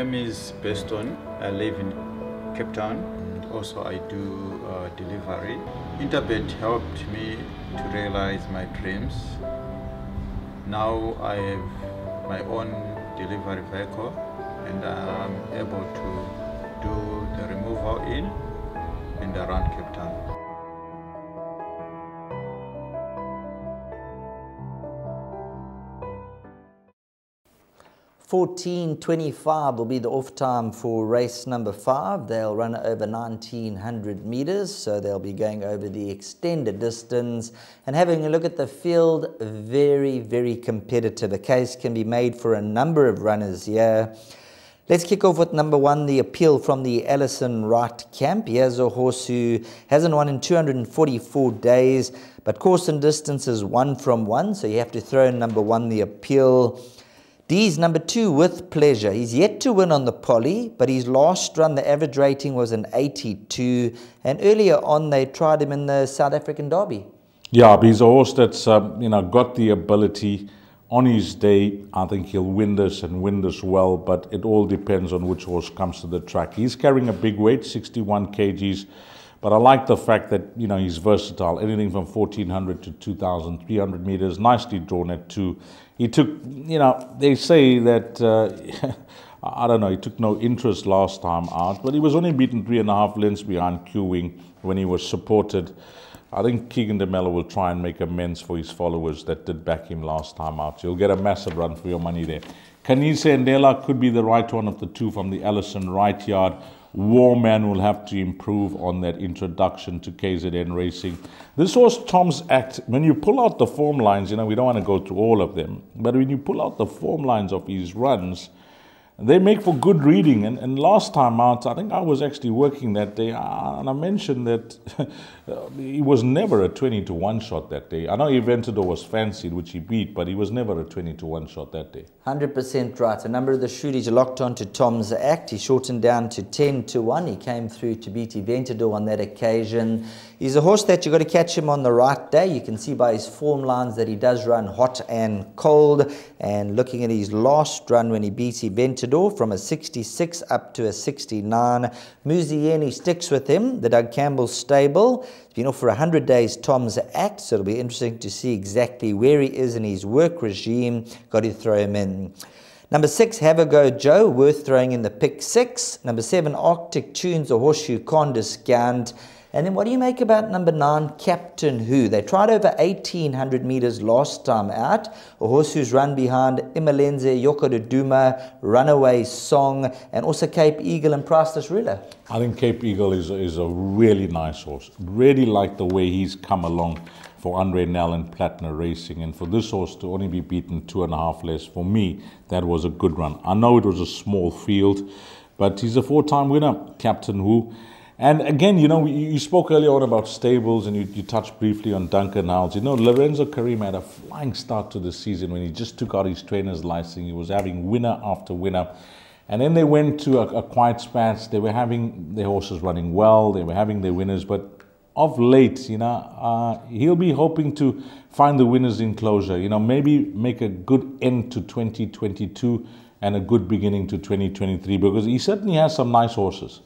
name is Beston. I live in Cape Town. Also, I do delivery. Interbet helped me to realize my dreams. Now I have my own delivery vehicle and I'm able to do the removal in and around Cape Town. 14:25 will be the off time for race number 5. They'll run over 1900 meters, so they'll be going over the extended distance. And having a look at the field, very, very competitive. A case can be made for a number of runners here. Let's kick off with number 1, the appeal from the Allison Wright camp. Here's a horse who hasn't won in 244 days, but course and distance is 1 from 1, so you have to throw in number 1, the appeal. D's number 2, With Pleasure. He's yet to win on the poly, but his last run, the average rating was an 82. And earlier on, they tried him in the South African Derby. Yeah, but he's a horse that's got the ability. On his day, I think he'll win this and win this well, but it all depends on which horse comes to the track. He's carrying a big weight, 61 kgs. But I like the fact that, he's versatile. Anything from 1400 to 2300 meters. Nicely drawn at 2. He took, they say that, I don't know, he took no interest last time out. But he was only beaten 3.5 lengths behind Q-Wing when he was supported. I think Keegan de Mello will try and make amends for his followers that did back him last time out. So you'll get a massive run for your money there. Kanise and Dela could be the right one of the two from the Allison Wright yard. Warman will have to improve on that introduction to KZN racing. This horse, Tom's Act, when you pull out the form lines, we don't want to go through all of them, but when you pull out the form lines of his runs, they make for good reading. And last time out, I think I was actually working that day, and I mentioned that he was never a 20-to-1 shot that day. I know Eventador was fancied, which he beat, but he was never a 20-to-1 shot that day. 100% right. A number of the shooters locked on to Tom's Act. He shortened down to 10-to-1. He came through to beat Eventador on that occasion. He's a horse that you've got to catch him on the right day. You can see by his form lines that he does run hot and cold. And looking at his last run when he beats Eventador, from a 66 up to a 69. Muzieni sticks with him, the Doug Campbell stable. He's been off for 100 days, Tom's Act, so it'll be interesting to see exactly where he is in his work regime. Got to throw him in. Number 6, Have a Go Joe, worth throwing in the pick 6. Number 7, Arctic Tunes, a horse you can't discount. And then what do you make about number 9, Captain Who? They tried over 1800 meters last time out. A horse who's run behind Imalenze, Yoko de Duma, Runaway Song, and also Cape Eagle and Priceless Ruler. I think Cape Eagle is a really nice horse. Really like the way he's come along for Andre Nel and Platinum Racing. And for this horse to only be beaten 2.5 less, for me, that was a good run. I know it was a small field, but he's a 4-time winner, Captain Who. And again, you spoke earlier on about stables and you touched briefly on Duncan Howells. Lorenzo Karim had a flying start to the season when he just took out his trainer's license. He was having winner after winner. And then they went to a quiet spat. They were having their horses running well. They were having their winners. But of late, he'll be hoping to find the winners in closure. Maybe make a good end to 2022 and a good beginning to 2023 because he certainly has some nice horses.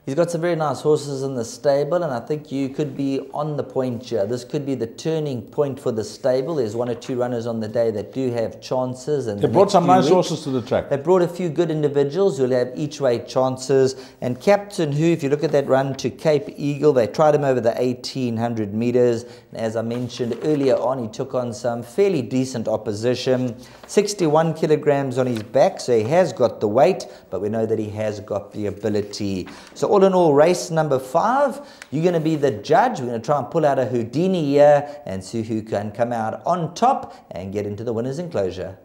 He's got some very nice horses in the stable, and I think you could be on the point here. This could be the turning point for the stable. There's 1 or 2 runners on the day that do have chances. And they brought some nice horses to the track. They brought a few good individuals who'll have each way chances. And Captain Who, if you look at that run to Cape Eagle, they tried him over the 1800 meters. And as I mentioned earlier on, he took on some fairly decent opposition. 61 kilograms on his back, so he has got the weight, but we know that he has got the ability. So all in all, race number 5, you're going to be the judge. We're going to try and pull out a Houdini here and see who can come out on top and get into the winner's enclosure.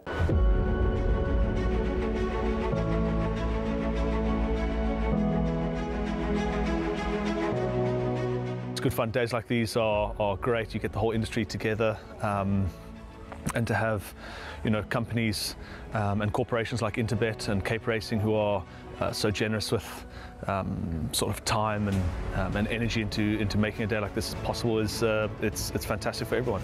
It's good fun. Days like these are great. You get the whole industry together. And to have, companies and corporations like Interbet and Cape Racing who are so generous with sort of time and energy into making a day like this possible is it's fantastic for everyone.